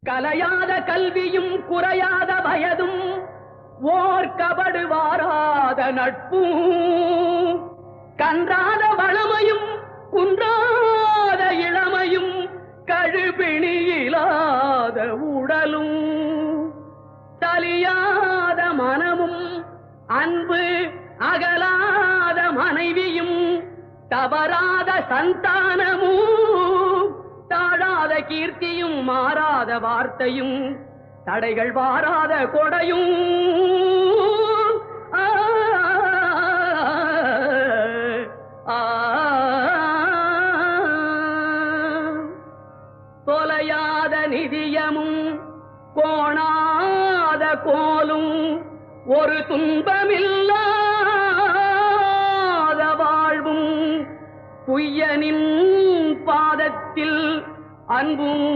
கலையாத கல்வியும் குறையாத வயதும் ஓர் கபடு வாராத நட்பும் கன்றாத வளமையும் குன்றாத இளமையும் கழுபிணியிலாத உடலும் தலியாத மனமும் அன்பு அகலாத மனைவியும் தவறாத சந்தானமும் தாழாத கீர்த்தியும் மாறாத வார்த்தையும் தடைகள் வாராத கொடையும் தொலையாத நிதியமும் கோணாத கோலும் ஒரு துன்பமில்லாத வாழ்வும் குய்யனின் பாதத்தில் அன்பும்